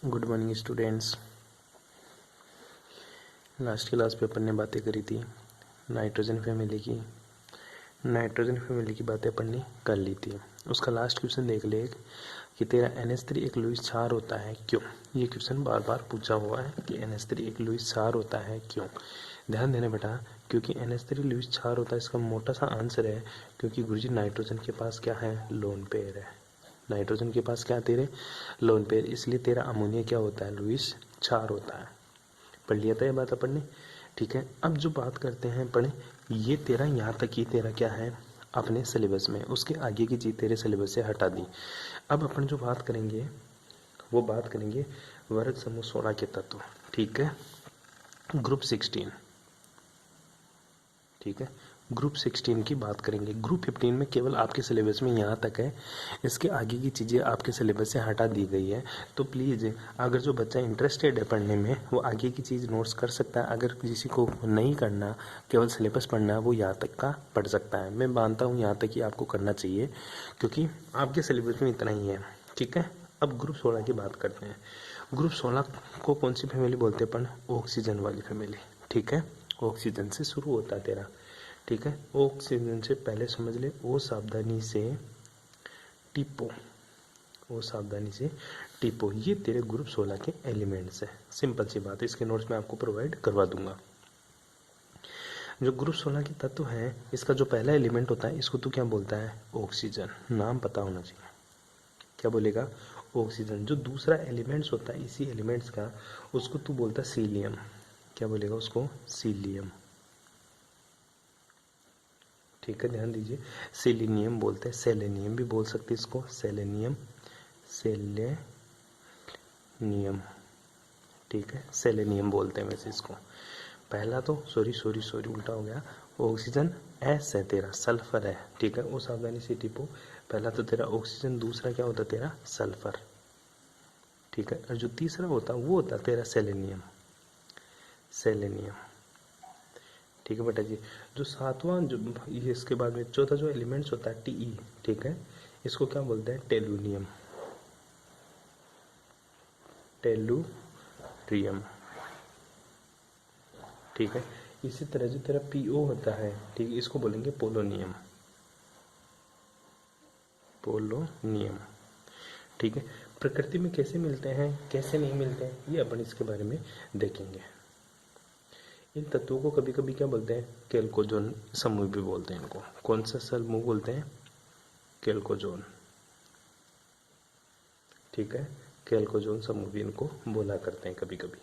Good morning students. Last class पे अपन ने बातें करी थी नाइट्रोजन फैमिली की बातें अपन ने कर ली थी। उसका लास्ट क्वेश्चन देख ले कि तेरा NH3 एक लुईस क्षार होता है क्यों। ये क्वेश्चन बार बार पूछा हुआ है कि NH3 एक लुईस क्षार होता है क्यों। ध्यान देना बेटा, क्योंकि NH3 लुईस क्षार होता है, इसका मोटा सा आंसर है क्योंकि गुरुजी नाइट्रोजन के पास क्या है, लोन पेयर है। नाइट्रोजन के पास क्या तेरे, लोन पेयर, इसलिए तेरा अमोनिया क्या होता है, लुईस क्षार होता है। पढ़ लिया था ये बात अपन ने, ठीक है। अब जो बात करते हैं अपन, ये तेरा यहाँ तक ही तेरा क्या है अपने सिलेबस में, उसके आगे की चीज़ तेरे सिलेबस से हटा दी। अब अपन जो बात करेंगे वो बात करेंगे वर्ग समूह 16 के तत्व, ठीक है, ग्रुप 16, ठीक है। ग्रुप 16 की बात करेंगे। ग्रुप 15 में केवल आपके सिलेबस में यहाँ तक है, इसके आगे की चीज़ें आपके सिलेबस से हटा दी गई है। तो प्लीज़ अगर जो बच्चा इंटरेस्टेड है पढ़ने में वो आगे की चीज़ नोट्स कर सकता है। अगर किसी को नहीं करना, केवल सिलेबस पढ़ना है, वो यहाँ तक का पढ़ सकता है। मैं मानता हूँ यहाँ तक ही आपको करना चाहिए क्योंकि आपके सिलेबस में इतना ही है, ठीक है। अब ग्रुप 16 की बात करते हैं। ग्रुप 16 को कौन सी फैमिली बोलते हैं अपन, ऑक्सीजन वाली फैमिली, ठीक है। ऑक्सीजन से शुरू होता है तेरा, ठीक है। ऑक्सीजन से पहले समझ ले, ओ सावधानी से टिपो, ओ सावधानी से टिपो, ये तेरे ग्रुप 16 के एलिमेंट्स है। सिंपल सी बात है, इसके नोट्स मैं आपको प्रोवाइड करवा दूंगा। जो ग्रुप 16 के तत्व है, इसका जो पहला एलिमेंट होता है इसको तू क्या बोलता है, ऑक्सीजन। नाम पता होना चाहिए, क्या बोलेगा, ऑक्सीजन। जो दूसरा एलिमेंट्स होता है इसी एलिमेंट्स का, उसको तू बोलता है सीलियम। क्या बोलेगा उसको, सीलियम, ठीक है। ध्यान दीजिए, सेलेनियम बोलते हैं, सेलेनियम भी बोल सकते हैं इसको, सेलेनियम, सेलेनियम, ठीक है, सेलेनियम बोलते हैं वैसे इसको। पहला तो सॉरी उल्टा हो गया, ऑक्सीजन एस है तेरा, सल्फर है, ठीक है। वो सावधानी से टिपो, पहला तो तेरा ऑक्सीजन, दूसरा क्या होता है तेरा, सल्फर, ठीक है। और जो तीसरा होता है वो होता है तेरा सेलेनियम, सेलेनियम, ठीक है बेटा जी। जो सातवां, जो ये इसके बाद में चौथा जो एलिमेंट्स होता है Te, ठीक है, इसको क्या बोलते हैं, टेलुनियम, टेलुरियम, ठीक है। इसी तरह जो तेरा PO होता है, ठीक है, इसको बोलेंगे पोलोनियम, पोलोनियम, ठीक है। प्रकृति में कैसे मिलते हैं कैसे नहीं मिलते हैं ये अपन इसके बारे में देखेंगे। इन तत्वों को कभी कभी क्या बोलते हैं, कैल्कोजोन समूह भी बोलते हैं इनको। कौन सा समूह बोलते हैं, कैल्कोजोन, ठीक है। कैल्कोजोन समूह भी इनको बोला करते हैं कभी कभी।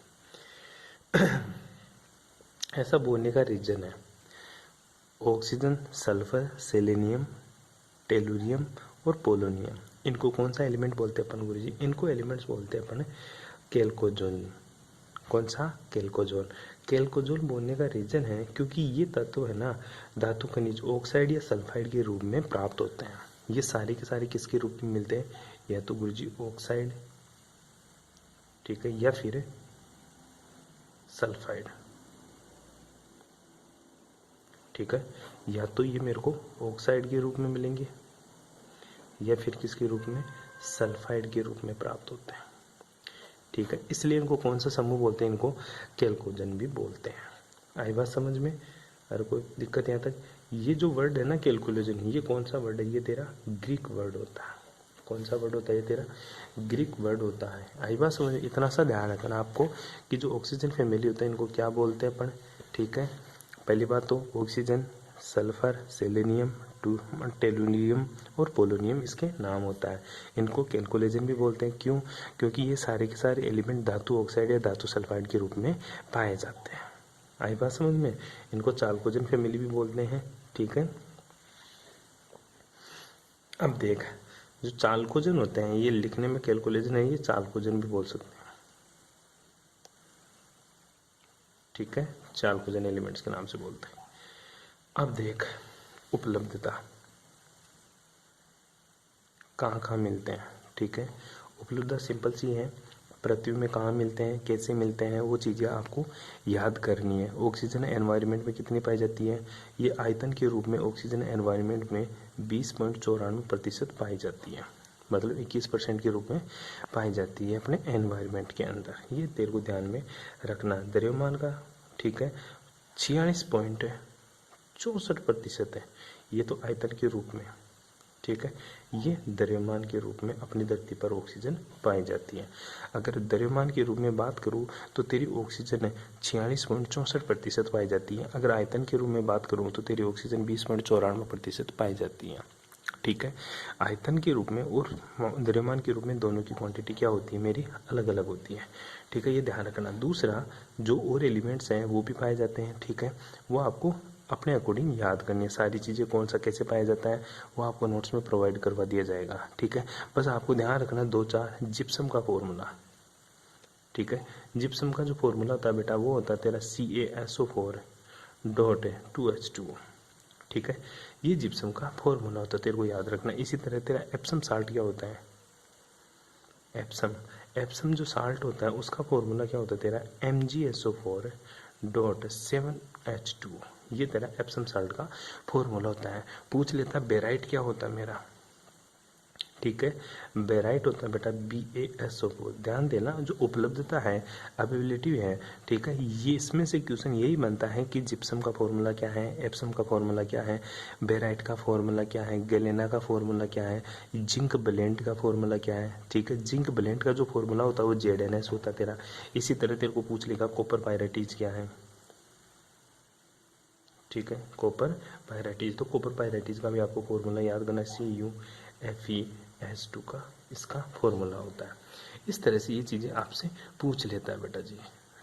ऐसा बोलने का रीजन है, ऑक्सीजन, सल्फर, सेलेनियम, टेलुरियम और पोलोनियम, इनको कौन सा एलिमेंट बोलते हैं अपन गुरुजी, इनको एलिमेंट्स बोलते हैं अपन कैल्कोजोन। कौन सा, कैल्कोजोन। कैल्कोजोन बोलने का रीजन है क्योंकि ये तत्व है ना, धातु खनिज ऑक्साइड या सल्फाइड के रूप में प्राप्त होते हैं। ये सारे के सारे किसके रूप में मिलते हैं, या तो गुरुजी ऑक्साइड, ठीक है, या फिर सल्फाइड, ठीक है। या तो ये मेरे को ऑक्साइड के रूप में मिलेंगे या फिर किसके रूप में, सल्फाइड के रूप में प्राप्त होते हैं, ठीक है। इसलिए इनको कौन सा समूह बोलते हैं, इनको कैल्कोजन भी बोलते हैं। आई बात समझ में, अगर कोई दिक्कत यहाँ तक। ये जो वर्ड है ना कैल्कुलेजन, ये कौन सा वर्ड है, ये तेरा ग्रीक वर्ड होता है। कौन सा वर्ड होता है, ये तेरा ग्रीक वर्ड होता है। आई बात समझ में, इतना सा ध्यान रखना आपको कि जो ऑक्सीजन फैमिली होता है इनको क्या बोलते हैं अपन, ठीक है। पहली बात तो ऑक्सीजन, सल्फर, सेलेनियम, टेलुनियम और पोलोनियम इसके नाम होता है। इनको कैल्कुलेजन भी बोलते हैं, क्यों, क्योंकि ये सारे के सारे एलिमेंट धातु ऑक्साइड या धातु सल्फाइड के रूप में पाए जाते हैं। आई बात समझ में। इनको चाल्कोजन फैमिली भी बोलते हैं, ठीक है। अब देख, जो चाल्कोजन होते हैं ये लिखने में कैल्कुलेजन है, ये चाल्कोजन भी बोल सकते हैं, ठीक है। चाल्कोजन एलिमेंट्स के नाम से बोलते हैं। अब देख, उपलब्धता कहाँ कहाँ मिलते हैं, ठीक है। उपलब्धता सिंपल सी है, पृथ्वी में कहाँ मिलते हैं, कैसे मिलते हैं, वो चीज़ें आपको याद करनी है। ऑक्सीजन एनवायरनमेंट में कितनी पाई जाती है, ये आयतन के रूप में ऑक्सीजन एनवायरनमेंट में 20.94% पाई जाती है, मतलब 21% के रूप में पाई जाती है अपने एनवायरनमेंट के अंदर। ये तेरे को ध्यान में रखना। द्रव्यमान का, ठीक है, 46.64% है। ये तो आयतन के रूप में, ठीक है, ये द्रव्यमान के रूप में अपनी धरती पर ऑक्सीजन पाई जाती है। अगर द्रव्यमान के रूप में बात करूँ तो तेरी ऑक्सीजन 46.64% पाई जाती है। अगर आयतन के रूप में बात करूँ तो तेरी ऑक्सीजन 20.94% पाई जाती है, ठीक है। आयतन के रूप में और द्रव्यमान के रूप में दोनों की क्वांटिटी क्या होती है मेरी, अलग अलग होती है, ठीक है, ये ध्यान रखना। दूसरा, जो और एलिमेंट्स हैं वो भी पाए जाते हैं, ठीक है, वो आपको अपने अकॉर्डिंग याद करनी है। सारी चीज़ें कौन सा कैसे पाया जाता है वो आपको नोट्स में प्रोवाइड करवा दिया जाएगा, ठीक है। बस आपको ध्यान रखना 2-4 जिप्सम का फॉर्मूला, ठीक है। जिप्सम का जो फॉर्मूला होता है बेटा वो होता है तेरा CaSO4.2H2, ठीक है। ये जिप्सम का फॉर्मूला होता है, तेरे को याद रखना। इसी तरह तेरा एप्सम साल्ट क्या होता है, एप्सम जो साल्ट होता है उसका फॉर्मूला क्या होता है तेरा MgSO4.7H2। ये तेरा एप्सम साल्ट का फॉर्मूला होता है। पूछ लेता बेराइट क्या होता है मेरा, ठीक है, बेराइट होता है बेटा BaSO4। ध्यान देना, जो उपलब्धता है, अवेलेबिलिटी है, ठीक है, ये इसमें से क्वेश्चन यही बनता है कि जिप्सम का फॉर्मूला क्या है, एप्सम का फॉर्मूला क्या है, बेराइट का फॉर्मूला क्या है, गैलेना का फॉर्मूला क्या है, जिंक ब्लेंड का फॉर्मूला क्या है, ठीक है। जिंक ब्लेंड का जो फॉर्मूला होता है वो ZNS होता है तेरा। इसी तरह तेरे को पूछ लेगा कॉपर पायरेटीज क्या है, ठीक है, कॉपर पायरेटीज। तो कॉपर पायरेटीज का भी आपको फॉर्मूला याद करना, CuFeS2 का इसका फॉर्मूला होता है। इस तरह से ये चीज़ें आपसे पूछ लेता है बेटा जी,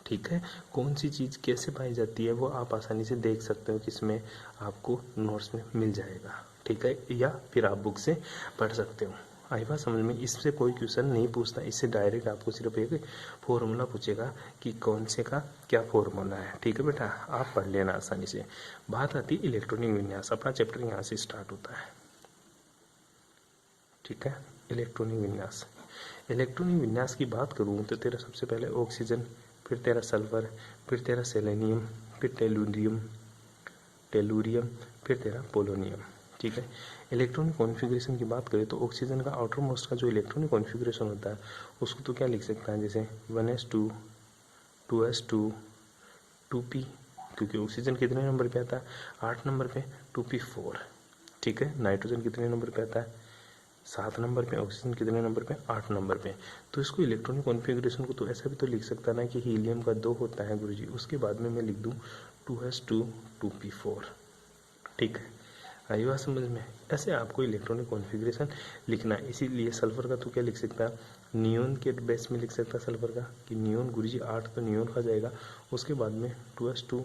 ठीक है। कौन सी चीज़ कैसे पाई जाती है वो आप आसानी से देख सकते हो, किसमें आपको नोट्स में मिल जाएगा, ठीक है, या फिर आप बुक से पढ़ सकते हो। आई बात समझ में। इससे कोई क्वेश्चन नहीं पूछता, इससे डायरेक्ट आपको सिर्फ एक फॉर्मूला पूछेगा कि कौन से का क्या फॉर्मूला है, ठीक है बेटा, आप पढ़ लेना आसानी से। बात आती है इलेक्ट्रॉनिक विन्यास, अपना चैप्टर यहाँ से स्टार्ट होता है, ठीक है। इलेक्ट्रॉनिक विन्यास, इलेक्ट्रॉनिक विन्यास की बात करूँ तो तेरा सबसे पहले ऑक्सीजन, फिर तेरा सल्फर, फिर तेरा सेलेनियम, फिर टेलूरियम, फिर तेरा पोलोनियम, ठीक है। इलेक्ट्रॉनिक कॉन्फ़िगरेशन की बात करें तो ऑक्सीजन का आउटर मोस्ट का जो इलेक्ट्रॉनिक कॉन्फ़िगरेशन होता है उसको तो क्या लिख सकता है, जैसे 1s2, 2s2, 2p, क्योंकि ऑक्सीजन कितने नंबर पे आता है, 8 नंबर पे, 2p4, ठीक है। नाइट्रोजन कितने नंबर पे आता है, 7 नंबर पे। ऑक्सीजन कितने नंबर पे, 8 नंबर पे। तो इसको इलेक्ट्रॉनिक कॉन्फ़िगरेशन को तो ऐसा भी तो लिख सकता ना कि हीलियम का 2 होता है गुरुजी, उसके बाद में मैं लिख दूँ 2s2, 2p4, ठीक है। आई बात समझ में। ऐसे आपको इलेक्ट्रॉनिक कॉन्फ़िगरेशन लिखना है। इसीलिए सल्फर का तो क्या लिख सकता है, नियोन के बेस में लिख सकता है सल्फर का कि नियोन गुरुजी 8 तो नियोन का जाएगा, उसके बाद में 2s2,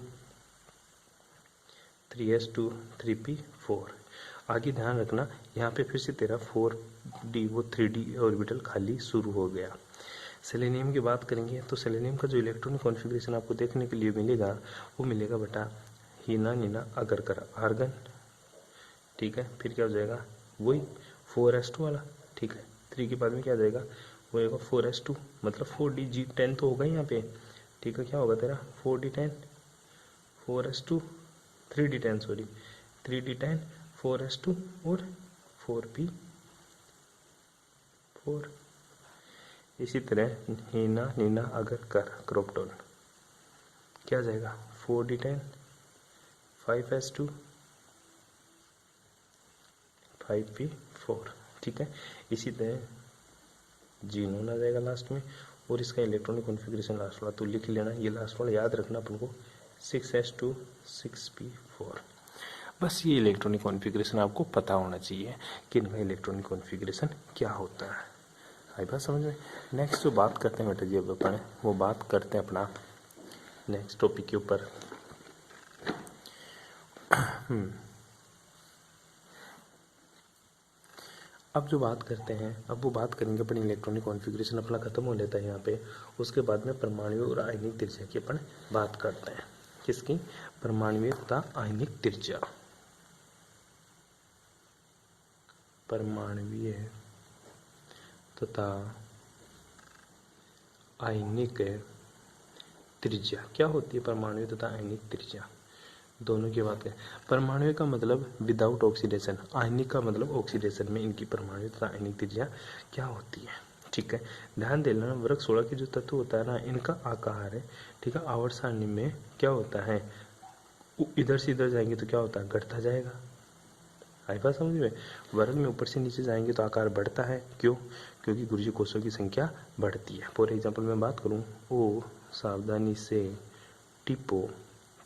3s2, 3p4। आगे ध्यान रखना यहाँ पे फिर से तेरा 4d वो 3d ऑर्बिटल खाली शुरू हो गया। सेलेनियम की बात करेंगे तो सेलेनियम का जो इलेक्ट्रॉनिक कॉन्फ़िगरेशन आपको देखने के लिए मिलेगा वो मिलेगा बेटा हीना नीना अगर कर आर्गन, ठीक है। फिर क्या हो जाएगा, वही 4s2 वाला, ठीक है। 3 के बाद में क्या आ जाएगा, वो आएगा 4s2, मतलब 4d10 तो होगा यहाँ पे, ठीक है। क्या होगा तेरा 4d10, 4s2, 3d10 sorry, 3d10, 4s2 और 4p4। इसी तरह हीना नीना अगर कर क्रोप्टोन क्या आ जाएगा 4d10, 5s2, 5p4, ठीक है। इसी तरह जीनोन आ जाएगा लास्ट में, और इसका इलेक्ट्रॉनिक कॉन्फ़िगरेशन लास्ट वाला तो लिख लेना, ये लास्ट वाला याद रखना अपन को 6s2, 6p4। बस ये इलेक्ट्रॉनिक कॉन्फ़िगरेशन आपको पता होना चाहिए कि इनका इलेक्ट्रॉनिक कॉन्फ़िगरेशन क्या होता है। आई बात समझ में। नेक्स्ट जो बात करते हैं बेटा जी अब अपन वो बात करते हैं अपना नेक्स्ट टॉपिक के ऊपर। अब जो बात करते हैं, अब वो बात करेंगे अपन इलेक्ट्रॉनिक कॉन्फ़िगरेशन अपना खत्म हो लेता है यहाँ पे। उसके बाद में परमाणु और आयनिक त्रिज्या की अपन बात करते हैं। किसकी, परमाणु तथा आयनिक त्रिज्या, परमाणु तथा आयनिक त्रिज्या क्या होती है, परमाणु तथा आयनिक त्रिज्या। दोनों की बात है। परमाणु का मतलब विदाउट ऑक्सीडेशन, आयनिक का मतलब ऑक्सीडेशन में इनकी परमाणु तथा आयनिक त्रिज्या क्या होती है। ठीक है, ध्यान देना वर्ग 16 के जो तत्व होता है ना, इनका आकार है, ठीक है, आवर्त सारणी में क्या होता है, इधर से इधर जाएंगे तो क्या होता है, घटता जाएगा। आई बात समझ में। वर्ग में ऊपर से नीचे जाएंगे तो आकार बढ़ता है, क्यों, क्योंकि गुरुजी कोषों की संख्या बढ़ती है। फॉर एग्जाम्पल मैं बात करूँ, ओ सावधानी से टिपो,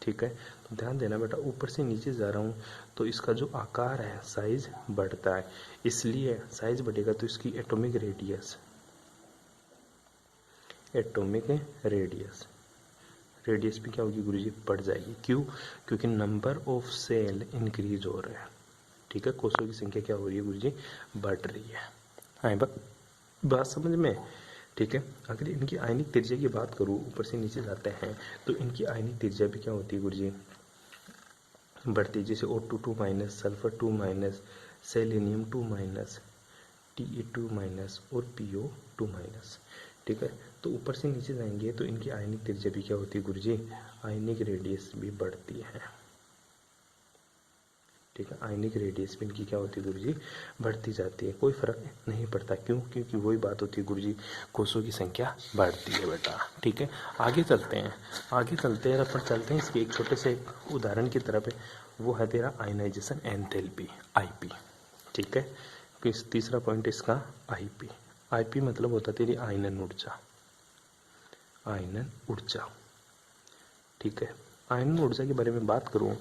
ठीक है, तो ध्यान देना बेटा, ऊपर से नीचे जा रहा हूँ तो इसका जो आकार है साइज बढ़ता है, इसलिए साइज बढ़ेगा तो इसकी एटॉमिक रेडियस रेडियस भी क्या होगी गुरुजी, बढ़ जाएगी। क्यों, क्योंकि नंबर ऑफ सेल इंक्रीज हो रहा है। ठीक है, कोषों की संख्या क्या हो रही है गुरुजी, बढ़ रही है। हाँ, बात समझ में। ठीक है, अगर इनकी आयनिक त्रिज्या की बात करूँ, ऊपर से नीचे जाते हैं तो इनकी आयनिक त्रिज्या भी क्या होती है गुरुजी, बढ़ती है। जैसे O2 minus, sulphur 2 minus, selenium 2 minus, Te2 minus और PO2 माइनस। ठीक है, तो ऊपर से नीचे जाएंगे तो इनकी आयनिक त्रिज्या भी क्या होती है गुरुजी, आयनिक रेडियस भी बढ़ती है। ठीक है, आयनिक रेडियस भी इनकी क्या होती है गुरुजी, बढ़ती जाती है, कोई फर्क नहीं पड़ता। क्यों, क्योंकि वही बात होती है गुरुजी, कोषों की संख्या बढ़ती है बेटा। ठीक है, आगे चलते हैं अपन चलते हैं इसके एक छोटे से उदाहरण की तरफ है, वो है तेरा आयनाइजेशन एंथैल्पी, आईपी। ठीक है, तीसरा पॉइंट इसका आईपी। आईपी मतलब होता है तेरी आयनन ऊर्जा। ठीक है, आयनन ऊर्जा के बारे में बात करूं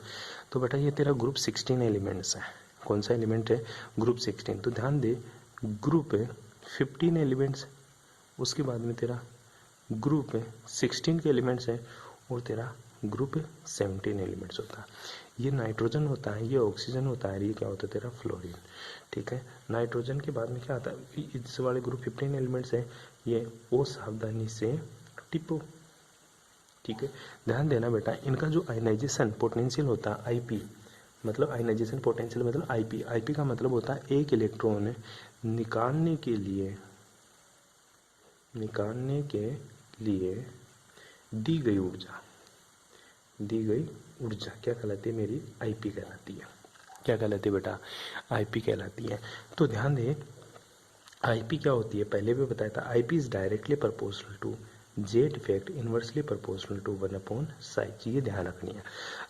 तो बेटा ये तेरा ग्रुप 16 एलिमेंट्स है। कौन सा एलिमेंट है, ग्रुप 16। तो ध्यान दे, ग्रुप 15 एलिमेंट्स, उसके बाद में तेरा ग्रुप 16 के एलिमेंट्स है, और तेरा ग्रुप 17 एलिमेंट्स होता है। ये नाइट्रोजन होता है, ये ऑक्सीजन होता है, ये क्या होता है तेरा फ्लोरीन। ठीक है, नाइट्रोजन के बाद में क्या आता है, इस वाले ग्रुप 15 एलिमेंट्स है, ये ओ सावधानी से टिपो। ठीक है, ध्यान देना बेटा, इनका जो आयनाइजेशन पोटेंशियल होता है आईपी, मतलब आयनाइजेशन पोटेंशियल मतलब आईपी। आईपी का मतलब होता है एक इलेक्ट्रॉन निकालने के लिए दी गई ऊर्जा क्या कहलाती है मेरी, आईपी कहलाती है। क्या कहलाती है बेटा, आईपी कहलाती है। तो ध्यान दे, आईपी क्या होती है, पहले भी बताया था, IP is directly proportional to Z effect, inversely proportional to 1/साइज। ये ध्यान रखनी है।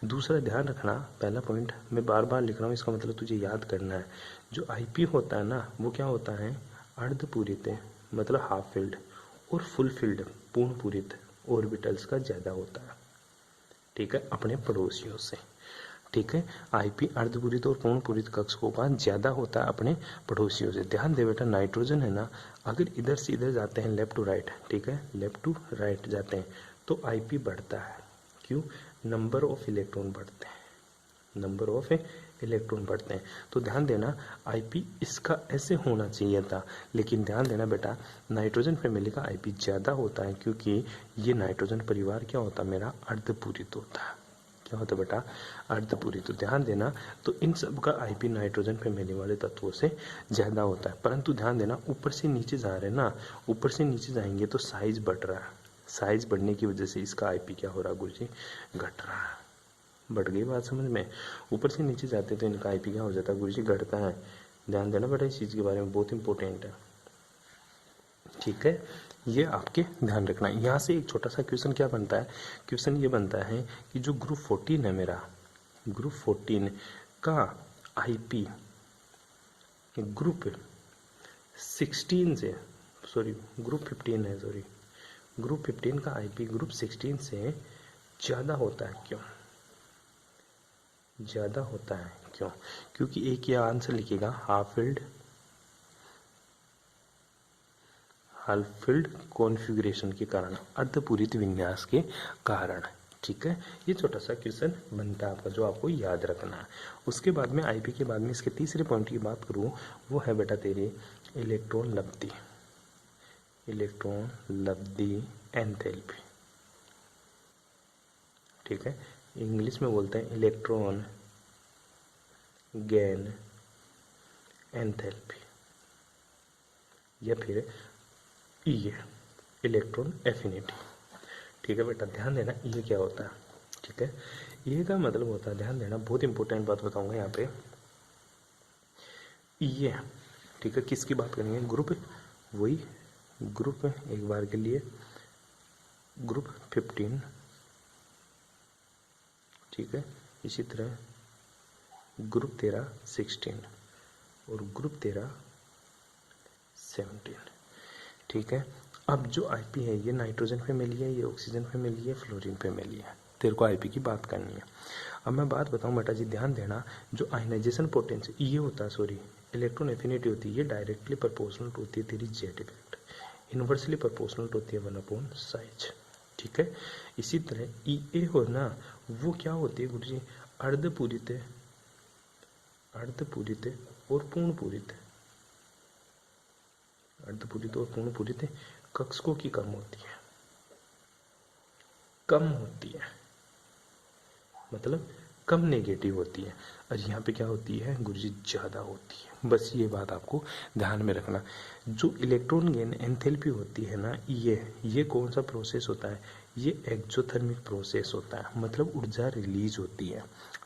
दूसरा ध्यान रखना, पहला पॉइंट मैं बार बार लिख रहा हूँ, इसका मतलब तुझे याद करना है। जो आईपी होता है ना, वो क्या होता है, अर्धपूरित मतलब हाफ फिल्ड और फुल फिल्ड पूर्ण पूरित ऑर्बिटल्स का ज़्यादा होता है। ठीक है, अपने पड़ोसियों से। ठीक है, आईपी अर्धपूरित और पूर्ण पूरित कक्षकों का ज़्यादा होता है अपने पड़ोसियों से। ध्यान दे बेटा, नाइट्रोजन है ना, अगर इधर से इधर जाते हैं, लेफ्ट टू राइट, ठीक है, लेफ्ट टू राइट जाते हैं तो आईपी बढ़ता है। क्यों, नंबर ऑफ इलेक्ट्रॉन बढ़ते हैं। तो ध्यान देना, आईपी इसका ऐसे होना चाहिए था, लेकिन ध्यान देना बेटा, नाइट्रोजन फैमिली का आईपी ज़्यादा होता है, क्योंकि ये नाइट्रोजन परिवार क्या होता है मेरा, अर्धपूरित होता है। क्या होता है बेटा, अर्धपूरित। तो ध्यान देना, तो इन सब का आईपी नाइट्रोजन फैमिली वाले तत्वों से ज़्यादा होता है। परंतु ध्यान देना, ऊपर से नीचे जा रहे हैं ना, ऊपर से नीचे जाएंगे तो साइज बढ़ रहा है, साइज बढ़ने की वजह से इसका आईपी क्या हो रहा है गुरुजी, घट रहा है। बढ़ गई बात समझ में। ऊपर से नीचे जाते तो इनका आईपी क्या हो जाता है गुरुजी, घटता है। ध्यान देना बेटा, इस चीज़ के बारे में बहुत इंपॉर्टेंट है। ठीक है, ये आपके ध्यान रखना है। यहाँ से एक छोटा सा क्वेश्चन क्या बनता है, क्वेश्चन ये बनता है कि जो ग्रुप 14 है मेरा, ग्रुप 14 का आईपी ग्रुप 16 से, सॉरी ग्रुप 15 है, सॉरी ग्रुप 15 का आईपी ग्रुप 16 से ज़्यादा होता है। क्यों ज़्यादा होता है, क्यों, क्योंकि एक ये आंसर लिखेगा, हाफ फिल्ड कॉन्फ़िगरेशन के कारण, अर्धपूरित विन्यास के कारण। ठीक है, ये छोटा सा क्वेश्चन बनता है आपका, जो आपको याद रखना है। उसके बाद में आईपी के बाद में इसके तीसरे पॉइंट की बात करूँ, वो है बेटा तेरी इलेक्ट्रॉन लब्धि एंथैल्पी। ठीक है, इंग्लिश में बोलते हैं इलेक्ट्रॉन गेन एंथैल्पी, या फिर ये इलेक्ट्रॉन एफिनिटी। ठीक है बेटा, ध्यान देना, ये क्या होता है। ठीक है, ये का मतलब होता है, ध्यान देना, बहुत इंपॉर्टेंट बात बताऊंगा यहाँ पे। ये ठीक है, किसकी बात करेंगे, ग्रुप, वही ग्रुप एक बार के लिए ग्रुप 15, ठीक है। इसी तरह ग्रुप 13 16 और ग्रुप 13 17, ठीक है। अब जो आईपी है ये नाइट्रोजन पे मिली है, ये ऑक्सीजन पे मिली है, फ्लोरीन पे मिली है। तेरे को आईपी की बात करनी है। अब मैं बात बताऊं बेटा जी, ध्यान देना, जो आयनाइजेशन पोटेंशियल ये होता है, सॉरी, इलेक्ट्रॉन एफिनिटी होती है, ये डायरेक्टली प्रोपोर्शनल होती है तेरी जेड इफेक्ट, इन्वर्सली प्रोपोर्शनल होती है 1 अपॉन साइज, ठीक है। इसी तरह ई ए हो ना, वो क्या होती है गुरुजी, अर्धपूरित, अर्धपूरित और पूर्णपूरित, अर्धपूरित और पूर्णपूरित कक्षकों की कम होती है, कम होती है, मतलब कम नेगेटिव होती है। और यहाँ पे क्या होती है गुरुजी, ज़्यादा होती है। बस ये बात आपको ध्यान में रखना। जो इलेक्ट्रॉन गेन एंथैल्पी होती है ना, ये कौन सा प्रोसेस होता है, ये एक्सोथर्मिक प्रोसेस होता है, मतलब ऊर्जा रिलीज होती है,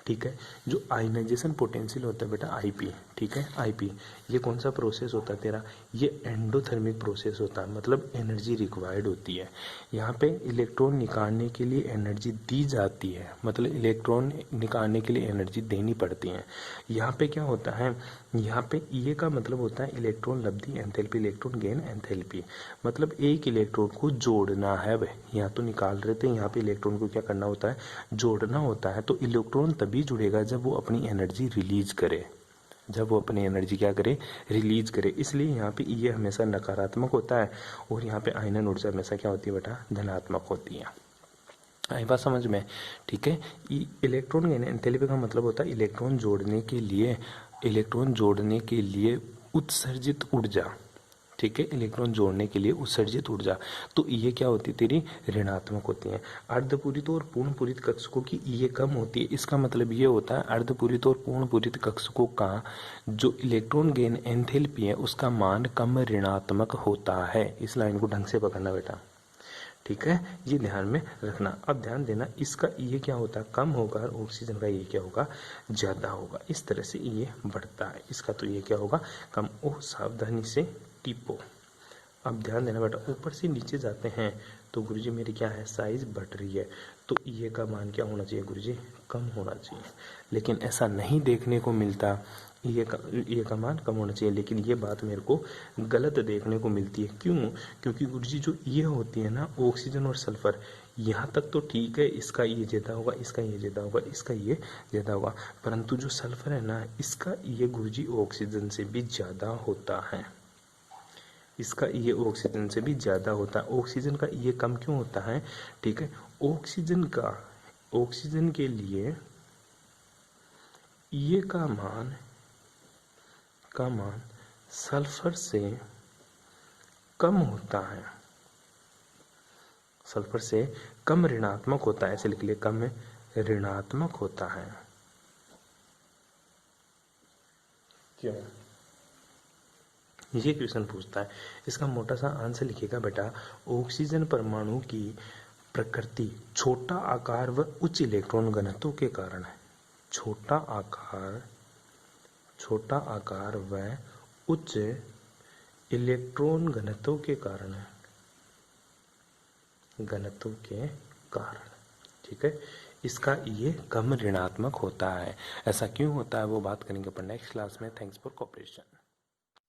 ठीक है। जो आयनाइजेशन पोटेंशियल होता है बेटा आईपी, ठीक है, आईपी, ये कौन सा प्रोसेस होता है तेरा, ये एंडोथर्मिक प्रोसेस होता है, मतलब एनर्जी रिक्वायर्ड होती है। यहाँ पे इलेक्ट्रॉन निकालने के लिए एनर्जी दी जाती है, मतलब इलेक्ट्रॉन निकालने के लिए एनर्जी देनी पड़ती है। यहाँ पे क्या होता है, यहाँ पे ये का मतलब होता है इलेक्ट्रॉन लब्धि एंथैल्पी, इलेक्ट्रॉन गेन एंथैल्पी, मतलब एक इलेक्ट्रॉन को जोड़ना है भाई, यहाँ तो निकाल रहे थे, यहाँ पे इलेक्ट्रॉन को क्या करना होता है, जोड़ना होता है। तो इलेक्ट्रॉन तभी जुड़ेगा जब वो अपनी एनर्जी रिलीज करे, जब वो अपनी एनर्जी क्या करे, रिलीज करे। इसलिए यहाँ पे ये हमेशा नकारात्मक होता है और यहाँ पे आयनन ऊर्जा हमेशा क्या होती है बेटा, धनात्मक होती है। आई बात समझ में, ठीक है। इलेक्ट्रॉन गेन एंथैल्पी का मतलब होता है इलेक्ट्रॉन जोड़ने के लिए, इलेक्ट्रॉन जोड़ने के लिए उत्सर्जित ऊर्जा, ठीक है, इलेक्ट्रॉन जोड़ने के लिए उत्सर्जित ऊर्जा। तो ये क्या होती है तेरी, ऋणात्मक होती है। अर्धपूरित और पूर्णपूरित कक्षकों की ये कम होती है, इसका मतलब ये होता है अर्धपूरित और पूर्णपूरित कक्षकों का जो इलेक्ट्रॉन गेन एंथैल्पी है उसका मान कम ऋणात्मक होता है। इस लाइन को ढंग से पकड़ना बेटा, ठीक है, ये ध्यान में रखना। अब ध्यान देना, इसका ये क्या होता है, कम होगा, और ऑक्सीजन का ये क्या होगा, ज़्यादा होगा। इस तरह से ये बढ़ता है, इसका तो ये क्या होगा, कम। ओ सावधानी से टिपो। अब ध्यान देना बेटा, ऊपर से नीचे जाते हैं तो गुरुजी मेरी क्या है, साइज बढ़ रही है, तो ये का मान क्या होना चाहिए गुरुजी, कम होना चाहिए। लेकिन ऐसा नहीं देखने को मिलता, ये का मान कम होना चाहिए, लेकिन ये बात मेरे को गलत देखने को मिलती है। क्यों, क्योंकि गुरुजी जो ये होती है ना, ऑक्सीजन और सल्फर, यहाँ तक तो ठीक है, इसका ये ज़्यादा होगा, इसका ये ज़्यादा होगा, इसका ये ज़्यादा होगा, परंतु जो सल्फर है ना, इसका ये गुरुजी ऑक्सीजन से भी ज़्यादा होता है, इसका ये ऑक्सीजन से भी ज़्यादा होता है। ऑक्सीजन का ये कम क्यों होता है, ठीक है, ऑक्सीजन का, ऑक्सीजन के लिए ये का मान सल्फर से कम होता है, सल्फर से कम ऋणात्मक होता है, ऐसे लिख लिए, कम ऋणात्मक होता है। क्यों, ये क्वेश्चन पूछता है। इसका मोटा सा आंसर लिखिएगा बेटा, ऑक्सीजन परमाणु की प्रकृति छोटा आकार व उच्च इलेक्ट्रॉन घनत्व के कारण है, छोटा आकार व उच्च इलेक्ट्रॉन घनत्व के कारण है, घनत्व के कारण, ठीक है। इसका ये कम ऋणात्मक होता है। ऐसा क्यों होता है वो बात करेंगे अपन नेक्स्ट क्लास में। Thanks for cooperation.